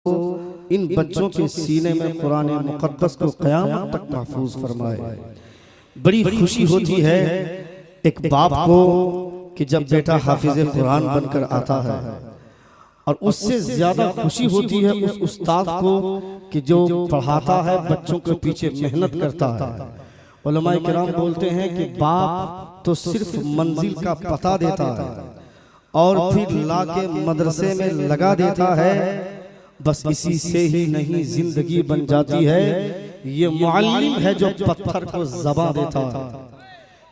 इन बच्चों के सीने में कुरान मुक़द्दस को क़यामत तक महफूज फरमाए। बड़ी खुशी होती है एक बाप को कि जब बेटा हाफिज़ कुरान बनकर आता है, और उससे ज्यादा खुशी होती है उस उस्ताद को कि जो पढ़ाता है, बच्चों के पीछे मेहनत करता है। उलमाए किराम बोलते हैं कि बाप तो सिर्फ मंजिल का पता देता है और फिर लाके मदरसे में लगा देता है, बस इसी से ही नहीं जिंदगी बन जाती है। ये मुअल्लिम है जो पत्थर को ज़बां देता है।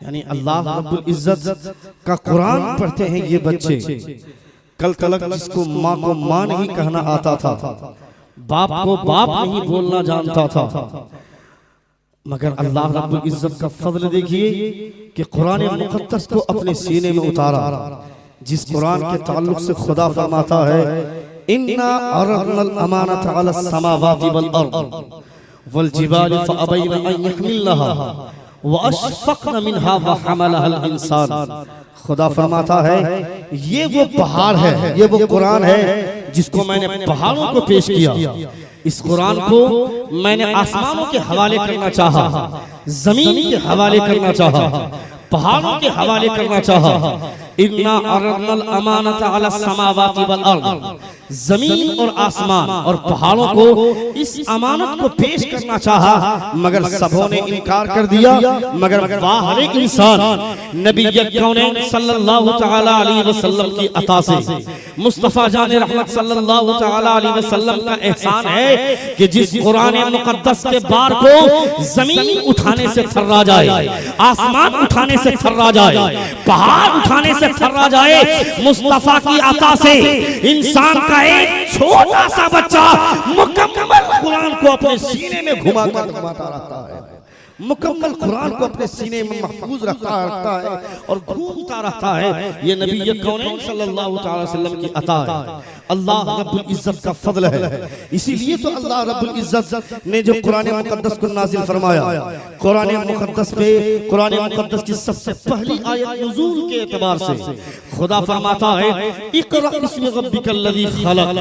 यानी अल्लाह रब्बुल इज्जत का कुरान पढ़ते हैं ये बच्चे। कल तलक जिसको माँ को माँ नहीं कहना आता था, बाप को बाप नहीं बोलना जानता था, मगर अल्लाह रब्बुल इज्जत का फजल देखिए कि कुरान मुक़द्दस को अपने सीने में उतारा। जिस कुरान के ताल्लुक से खुदा फरमाता है, इन्ना अरदनल अमानत अला समावाति वल अर्द वल जिबाल फअबैन अन यहमिलनहा व अशफक़न मिनहा व हमलहल इंसान। खुदा फरमाता है ये वो पहाड़ है, ये वो कुरान है जिसको मैंने पहाड़ों को पेश किया। इस कुरान को मैंने आसमानों के हवाले करना चाहा, जमीन के हवाले करना चाहा, पहाड़ों के हवाले करना चाहा। इन्ना अरदनल अमानत अला समावाति वल अर्द, जमीन और आसमान और पहाड़ों को इस अमानत को पेश करना चाहा, मगर सबों ने इनकार कर दिया। मगर वाह एक इंसान नबी कौनैन सल्लल्लाहु तआला अलैहि वसल्लम की अता से, मुस्तफा जान रहमत सल्लल्लाहु तआला अलैहि वसल्लम का एहसान है कि जिस कुरान मुक़द्दस के बार को जमीन उठाने से थर्रा जाए, आसमान उठाने से थर्रा जाए, पहाड़ उठाने से थर्रा जाए, मुस्तफा की अता से इंसान का एक छोटा सा बच्चा मुकम्मल कुरान को अपने सीने में घुमाकर घुमाता रहता है, मुकम्मल कुरान को अपने सीने में महफूज रखता है और घूमता रहता है। ये नबी कौनैन सल्लल्लाहु अलैहि वसल्लम की अता है, अल्लाह रब्बुल इज्जत का फजल है। इसीलिए तो अल्लाह रब्बुल इज्जत ने जो कुरान मुक़द्दस को नाजिल फरमाया, कुरान मुक़द्दस पे कुरान मुक़द्दस की सबसे पहली आयत नुज़ूल के एतबार से खुदा फरमाता है, इक़रा बिस्मि रब्बिकल लज़ी खलक़,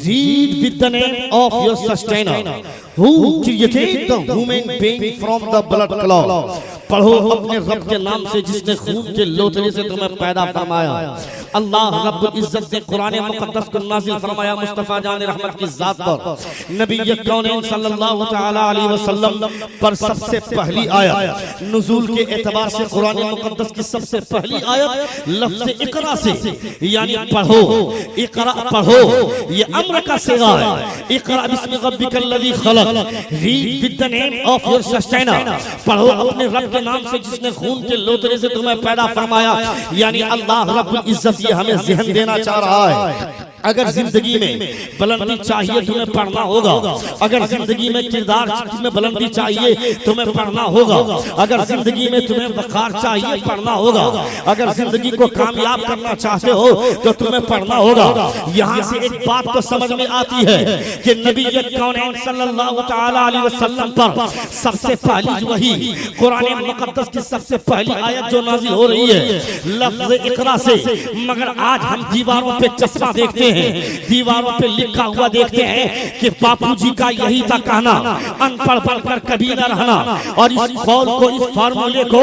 read with the name of your sustainer who created the human being from the blood clot. पढ़ो अपने रब के नाम से जिसने खून के लोथड़े से तुम्हें पैदा फरमाया। अल्लाह रब्बुल इज्जत ने कुरान मुक़द्दस को नाज़िल फरमाया मुस्तफा जान रहमत की जात पर, नबी कौनैन सल्लल्लाहु तआला अलैहि वसल्लम पर सबसे पहली आयत नुज़ूल के एतबार से कुरान मुक़द्दस की सबसे पहली आयत लफ्ज़ इक़रा से, यानी पढ़ो, इक़रा पढ़ो, ये अम्र का सिगा है। इक़रा बिस्मि रब्बिकल लज़ी खलक़, read with the name of your sustainer, पढ़ो अपने रब के नाम से जिसने खून के लोथड़े से तुम्हें पैदा फरमाया। यानी अल्लाह रब्बुल इज्जत ये हमें ज़हन देना चाह रहा है, अगर जिंदगी में बुलंदी चाहिए तुम्हें पढ़ना होगा, अगर जिंदगी में किरदार में बुलंदी चाहिए तुम्हें पढ़ना होगा, अगर जिंदगी में तुम्हें वक़ार चाहिए पढ़ना होगा, अगर जिंदगी को कामयाब करना चाहते हो तो तुम्हें पढ़ना होगा। यहाँ से एक बात तो समझ में आती है कि नबी कौनैन सल्लल्लाहु तआला अलैहि वसल्लम पर सबसे पहली वही कुरान मुक़द्दस की सबसे पहली आयत जो नाज़िल हो रही है लफ्ज़ इक़रा से, मगर आज हम दीवारों पे चश्मा देखते हैं, दीवारों पे लिखा हुआ देखते हैं कि बापूजी का यही था कहना, अनपढ़ बनकर कभी न रहना। और इस कौल को, इस फार्मूले को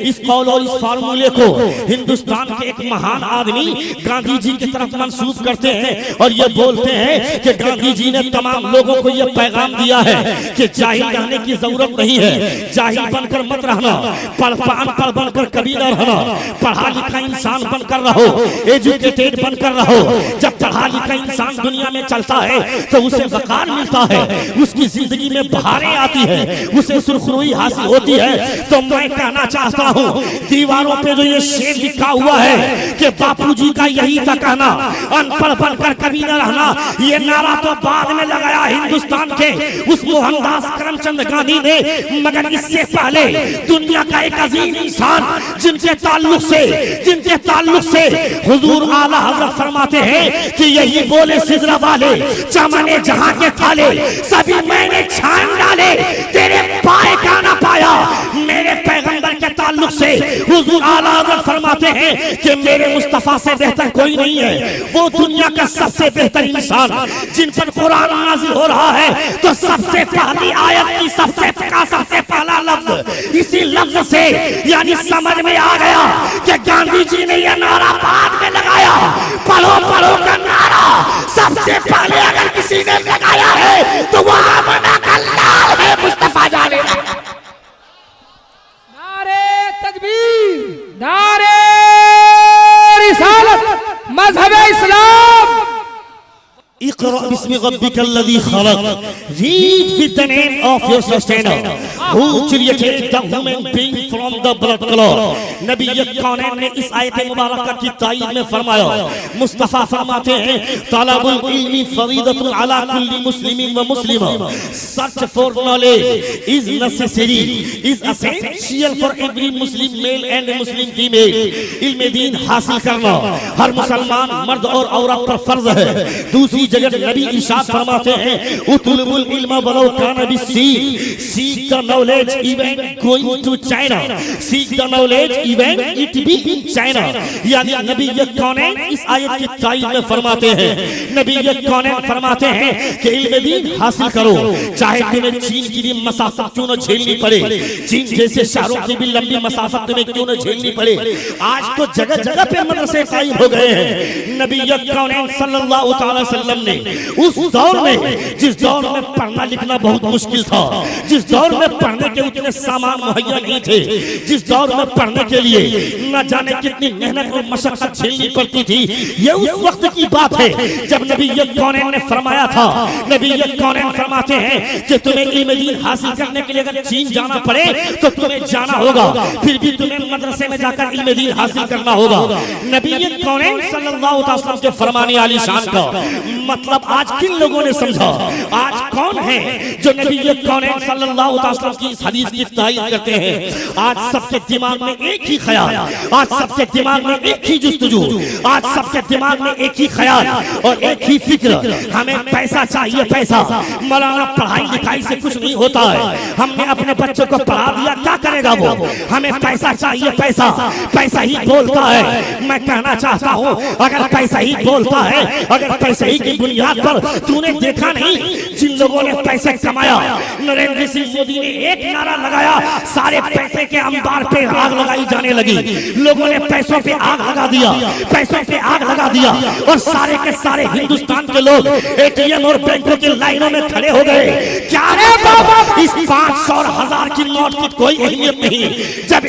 इस कौल और इस फार्मूले को हिंदुस्तान के एक महान आदमी गांधी जी की तरफ मंसूब करते हैं और ये बोलते हैं कि गांधी जी ने तमाम लोगों को ये पैगाम दिया है कि जाहिल रहने की जरूरत नहीं है, जाहिल बनकर मत रहना, अनपढ़ बनकर कभी न रहना, पढ़ा लिखा इंसान बनकर रहो, एजुकेटेड बनकर रहो। जब पढ़ा लिखा इंसान दुनिया में चलता है तो उसे वक़ार मिलता है, उसकी जिंदगी में बहारें आती है, उसे सुरखरुई हासिल होती है। तो मैं कहना चाहता हूँ दीवारों पे जो ये शेर लिखा हुआ है कि बापूजी का यही था कहना, अनपढ़ बनकर कभी न रहना, ये नारा तो बाद में लगाया हिंदुस्तान के उस मोहनदास करमचंद गांधी ने, मगर इससे पहले दुनिया का एक अजीम इंसान जिनके ताल्लुक से हुजूर आला हज़रत फरमाते हैं कि यही बोले सिजरा वाले, चमने जहां के थाले सभी मैंने छान डाले, तेरे पाए का ना पाया। मेरे पैगंबर के ताल्लुक ताल्लुक से हुजूर आला हज़रत फरमाते हैं कि मेरे मुस्तफा से बेहतर कोई नहीं है। वो दुनिया का सबसे बेहतर इंसान जिन पर कुरान नाज़िल हो रहा है, तो सबसे पहली आयत की सबसे पहला लफ्ज इसी लफ्ज से यानी समझ में आ गया कि गांधी जी ने यह नारा बाद में लगाया। पढ़ो पढ़ो का नारा सबसे पहले अगर किसी ने लगाया है तो वो आमना का लाल है, मुस्तफा जाने। नारे तकबीर, नारे रिसालत, मज़हब इस्लाम। Iqra बिस्मि रब्बिकल्लज़ी खलक़। Read with the name of your sustainer who created the human being from the blood clot। नबी कौनैन ने इस आयत मुबारक की तायीद में फरमाया, मुस्तफा फरमाते हैं तलबुल इल्मी फरीदतुन अला कुल्ली मुस्लिमिन व मुस्लिमा। Search for knowledge is necessary, is essential for every Muslim male and Muslim female। इल्म दीन हासिल करना हर मुसलमान मर्द और औरत पर फर्ज है। दूसरी जगह नबी इरशाद फरमाते हैं उतलुबुल इल्म वलो कान BC. Seek the knowledge even going to China, seek the knowledge even it be in China। यानी नबी कौनैन इस आयत की तायीद में फरमाते हैं, नबी कौनैन फरमाते हैं कि इल्म दीन हासिल करो, चाहे तुम्हें चीन की भी मसाफत क्यों न झेलनी पड़े, चीन जैसे शहरों की भी लंबी मसाफत तुम्हें क्यों न झेलनी पड़े। आज तो जगह जगह पे मदरसे कायम हो गए हैं। नबी कौनैन सल्लल्लाहु अलैहि वसल्लम ने उस दौर में, जिस दौर में पढ़ना लिखना बहुत मुश्किल था, जिस दौर में पढ़ने के उतने सामान मुहैया नहीं थे, जिस दौर में पढ़ने के लिए न जाने कितनी मेहनत और मशक्कत झेलनी पड़ती थी, ये उस वक्त की बात है जब नबी कौनैन ने फरमाया था। नबी कौनैन फरमाते हैं कि तुम्हें इल्म दीन हासिल करने के लिए अगर चीन जाना पड़े तो तुम्हें जाना होगा, फिर भी तुम्हें मदरसे में जाकर इल्म दीन हासिल करना होगा। नबी कौनैन सल्लल्लाहु अलैहि वसल्लम के फरमाने वाली शान का मतलब आज किन लोगों ने समझा? आज कौन है जो नबी कौनैन सल्लल्लाहु अलैहि वसल्लम की इस हदीस की तायीद करते हैं? आज सबके दिमाग में एक ही ख्याल, आज सबके दिमाग में एक ही जुस्तजू, आज सबके दिमाग में एक ही ख्याल और एक ही फिक्र, हमें पैसा चाहिए, पैसा। मौलाना पढ़ाई लिखाई से कुछ नहीं होता है, हमने अपने बच्चों को पढ़ा दिया, क्या करेगा वो? हमें पैसा चाहिए, पैसा, पैसा ही बोलता है। मैं कहना चाहता हूँ अगर पैसा ही बोलता है, अगर पैसे ही की बुनियाद पर तूने देखा नहीं जिन लोगों ने पैसे कमाया, नरेंद्र सिंह मोदी ने एक नारा लगाया, सारे पैसे के अंबार पे आग लगाई जाने लगी। लोगों ने पैसों पे आग लगा दिया, पैसों पे आग लगा दिया और सारे के सारे हिंदुस्तान के लोग एटीएम और बैंकों की लाइनों में खड़े हो गए। क्या रे बाबा, इस 500 और 1000 की नोट की कोई अहमियत नहीं। जब